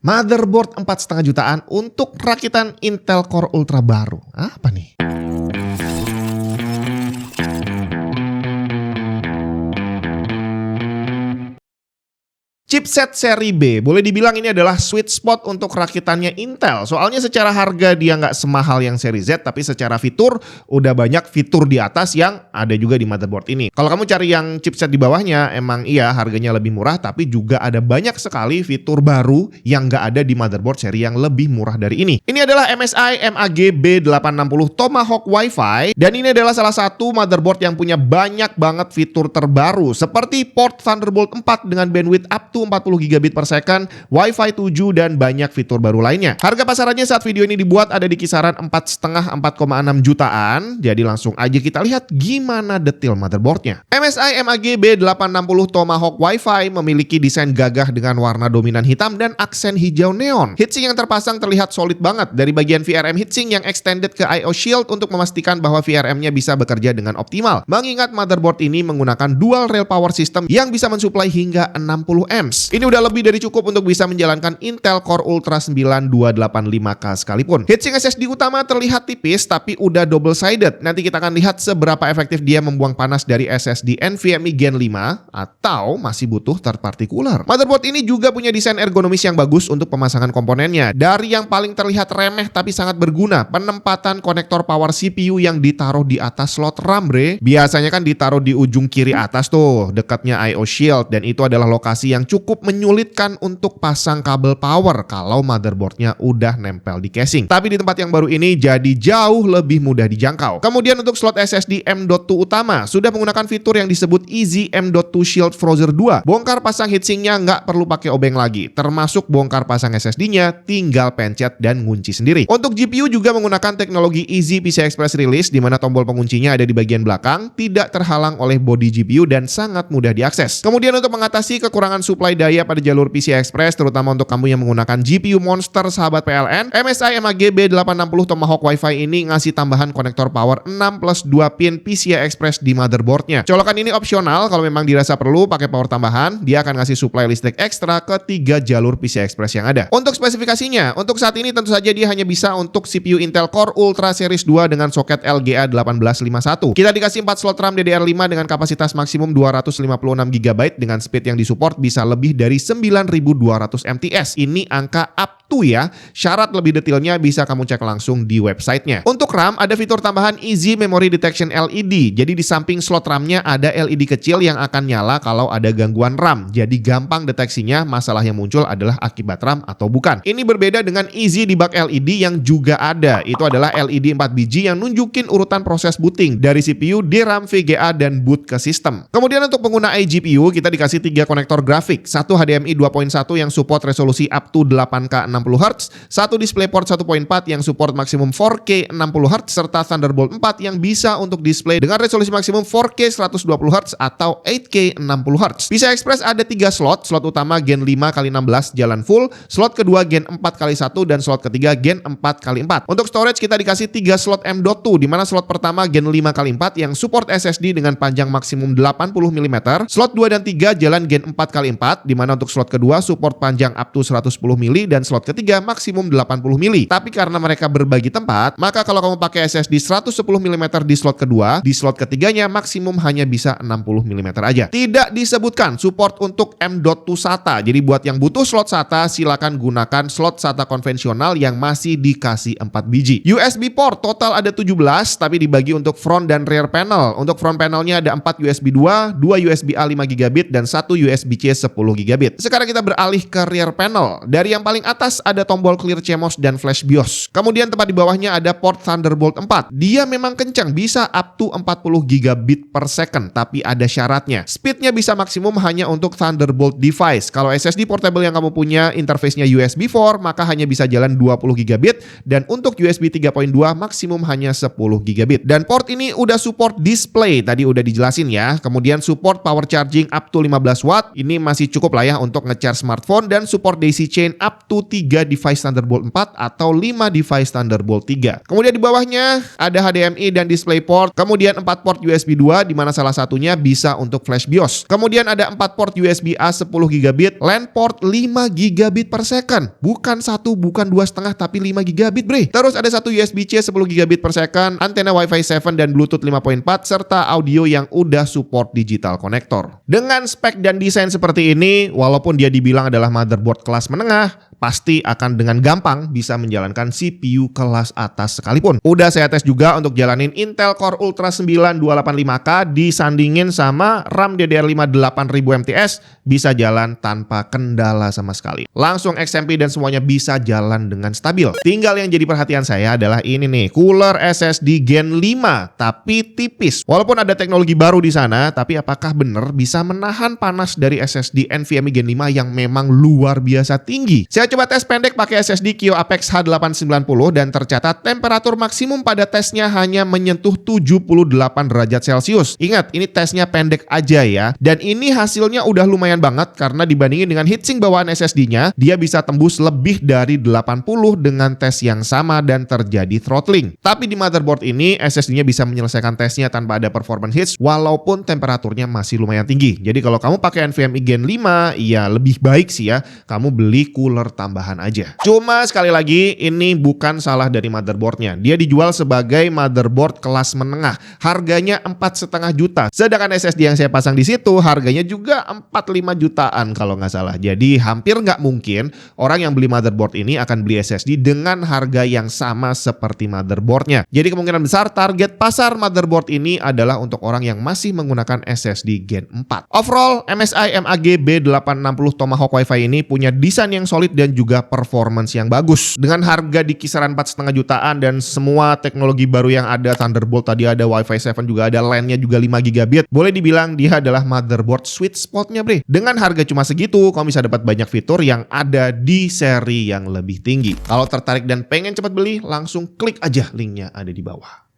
Motherboard 4,5 jutaan untuk rakitan Intel Core Ultra baru. Apa nih? Chipset seri B, boleh dibilang ini adalah sweet spot untuk rakitannya Intel. Soalnya secara harga dia nggak semahal yang seri Z, tapi secara fitur udah banyak fitur di atas yang ada juga di motherboard ini. Kalau kamu cari yang chipset di bawahnya, emang iya harganya lebih murah, tapi juga ada banyak sekali fitur baru yang nggak ada di motherboard seri yang lebih murah dari ini. Ini adalah MSI MAG B860 Tomahawk Wi-Fi, dan ini adalah salah satu motherboard yang punya banyak banget fitur terbaru, seperti port Thunderbolt 4 dengan bandwidth up to 40 gigabit per second, Wi-Fi 7, dan banyak fitur baru lainnya. Harga pasarannya saat video ini dibuat ada di kisaran 4,5–4,6 jutaan. Jadi langsung aja kita lihat gimana detail motherboardnya. MSI MAG B860 Tomahawk Wi-Fi memiliki desain gagah dengan warna dominan hitam dan aksen hijau neon. Heatsink yang terpasang terlihat solid banget. Dari bagian VRM heatsink yang extended ke I/O shield untuk memastikan bahwa VRM-nya bisa bekerja dengan optimal. Mengingat motherboard ini menggunakan dual rail power system yang bisa mensuplai hingga 60 amps. Ini udah lebih dari cukup untuk bisa menjalankan Intel Core Ultra 9285K sekalipun. Heatsink SSD utama terlihat tipis tapi udah double sided. Nanti kita akan lihat seberapa efektif dia membuang panas dari SSD NVMe Gen 5 atau masih butuh third party cooler. Motherboard ini juga punya desain ergonomis yang bagus untuk pemasangan komponennya. Dari yang paling terlihat remeh tapi sangat berguna, penempatan konektor power CPU yang ditaruh di atas slot RAM, bre. Biasanya kan ditaruh di ujung kiri atas tuh, dekatnya I/O shield, dan itu adalah lokasi yang cukup menyulitkan untuk pasang kabel power kalau motherboardnya udah nempel di casing. Tapi di tempat yang baru ini jadi jauh lebih mudah dijangkau. Kemudian untuk slot SSD M.2 utama sudah menggunakan fitur yang disebut Easy M.2 Shield Frozer 2. Bongkar pasang heatsinknya nggak perlu pakai obeng lagi, termasuk bongkar pasang SSD-nya tinggal pencet dan ngunci sendiri. Untuk GPU juga menggunakan teknologi Easy PCI Express Release, di mana tombol penguncinya ada di bagian belakang, tidak terhalang oleh body GPU dan sangat mudah diakses. Kemudian untuk mengatasi kekurangan supply daya pada jalur PCI Express, terutama untuk kamu yang menggunakan GPU monster sahabat PLN, MSI MAG B860 Tomahawk Wi-Fi ini ngasih tambahan konektor power 6+2 pin PCI Express di motherboardnya. Colokan ini opsional, kalau memang dirasa perlu pakai power tambahan, dia akan ngasih suplai listrik ekstra ke 3 jalur PCI Express yang ada. Untuk spesifikasinya, untuk saat ini tentu saja dia hanya bisa untuk CPU Intel Core Ultra Series 2 dengan soket LGA 1851. Kita dikasih 4 slot RAM DDR5 dengan kapasitas maksimum 256 GB dengan speed yang disupport bisa lebih dari 9.200 MTS. Ini angka up to ya. Syarat lebih detailnya bisa kamu cek langsung di websitenya. Untuk RAM ada fitur tambahan Easy Memory Detection LED. Jadi di samping slot RAM-nya ada LED kecil yang akan nyala kalau ada gangguan RAM. Jadi gampang deteksinya masalah yang muncul adalah akibat RAM atau bukan. Ini berbeda dengan Easy Debug LED yang juga ada. Itu adalah LED 4 biji yang nunjukin urutan proses booting dari CPU, DRAM, VGA, dan boot ke sistem. Kemudian untuk pengguna iGPU kita dikasih 3 konektor grafik. Satu HDMI 2.1 yang support resolusi up to 8K 60Hz, satu DisplayPort 1.4 yang support maksimum 4K 60Hz, serta Thunderbolt 4 yang bisa untuk display dengan resolusi maksimum 4K 120Hz atau 8K 60Hz. PCI Express ada 3 slot utama Gen 5x16 jalan full, slot kedua Gen 4x1, dan slot ketiga Gen 4x4. Untuk storage kita dikasih 3 slot M.2, di mana slot pertama Gen 5x4 yang support SSD dengan panjang maksimum 80 mm, slot 2 dan 3 jalan Gen 4x4, di mana untuk slot kedua support panjang up to 110 mm dan slot ketiga maksimum 80 mm. Tapi karena mereka berbagi tempat, maka kalau kamu pakai SSD 110 mm di slot kedua, di slot ketiganya maksimum hanya bisa 60 mm aja. Tidak disebutkan support untuk M.2 SATA. Jadi buat yang butuh slot SATA silakan gunakan slot SATA konvensional yang masih dikasih 4 biji. USB port total ada 17 tapi dibagi untuk front dan rear panel. Untuk front panelnya ada 4 USB 2, 2 USB A 5 GB dan 1 USB C 10 GB. Sekarang kita beralih ke rear panel. Dari yang paling atas ada tombol clear CMOS dan flash BIOS. Kemudian tepat di bawahnya ada port Thunderbolt 4. Dia memang kencang, bisa up to 40 gigabit per second, tapi ada syaratnya. Speednya bisa maksimum hanya untuk Thunderbolt device. Kalau SSD portable yang kamu punya interface-nya USB 4, maka hanya bisa jalan 20 gigabit, dan untuk USB 3.2 maksimum hanya 10 gigabit. Dan port ini udah support display, tadi udah dijelasin ya. Kemudian support power charging up to 15 watt. Ini masih cukup lah ya untuk nge-charge smartphone, dan support DC chain up to 3 device Thunderbolt 4 atau 5 device Thunderbolt 3. Kemudian di bawahnya ada HDMI dan DisplayPort, kemudian 4 port USB 2 di mana salah satunya bisa untuk flash BIOS. Kemudian ada 4 port USB-A 10 GB, LAN port 5 GB per second. Bukan 1, bukan 2,5 tapi 5 GB, bre. Terus ada satu USB-C 10 GB per second, antena Wi-Fi 7 dan Bluetooth 5.4 serta audio yang udah support digital connector. Dengan spek dan desain seperti ini, walaupun dia dibilang adalah motherboard kelas menengah, pasti akan dengan gampang bisa menjalankan CPU kelas atas sekalipun. Udah saya tes juga untuk jalanin Intel Core Ultra 9 285K disandingin sama RAM DDR5 8000 MTS, bisa jalan tanpa kendala sama sekali. Langsung XMP dan semuanya bisa jalan dengan stabil. Tinggal yang jadi perhatian saya adalah ini nih, cooler SSD Gen 5 tapi tipis. Walaupun ada teknologi baru di sana, tapi apakah benar bisa menahan panas dari SSD NVMe Gen 5 yang memang luar biasa tinggi? Saya coba tes pendek pakai SSD Kio Apex H890 dan tercatat temperatur maksimum pada tesnya hanya menyentuh 78 derajat Celcius. Ingat, ini tesnya pendek aja ya. Dan ini hasilnya udah lumayan banget karena dibandingin dengan heatsink bawaan SSD-nya, dia bisa tembus lebih dari 80 dengan tes yang sama dan terjadi throttling. Tapi di motherboard ini, SSD-nya bisa menyelesaikan tesnya tanpa ada performance hits walaupun temperaturnya masih lumayan tinggi. Jadi kalau kamu pakai NVMe Gen 5, ya lebih baik sih ya, kamu beli cooler tambahan aja. Cuma sekali lagi, ini bukan salah dari motherboardnya. Dia dijual sebagai motherboard kelas menengah. Harganya 4,5 juta. Sedangkan SSD yang saya pasang di situ harganya juga 45 jutaan kalau nggak salah. Jadi hampir nggak mungkin orang yang beli motherboard ini akan beli SSD dengan harga yang sama seperti motherboardnya. Jadi kemungkinan besar target pasar motherboard ini adalah untuk orang yang masih menggunakan SSD Gen 4. Overall, MSI MAG B860 Tomahawk Wi-Fi ini punya desain yang solid dan juga performance yang bagus. Dengan harga di kisaran 4,5 jutaan dan semua teknologi baru yang ada, Thunderbolt tadi ada, Wi-Fi 7 juga ada, LAN-nya juga 5 GB. Boleh dibilang dia adalah motherboard sweet spot-nya, bre. Dengan harga cuma segitu, kamu bisa dapat banyak fitur yang ada di seri yang lebih tinggi. Kalau tertarik dan pengen cepat beli, langsung klik aja linknya ada di bawah.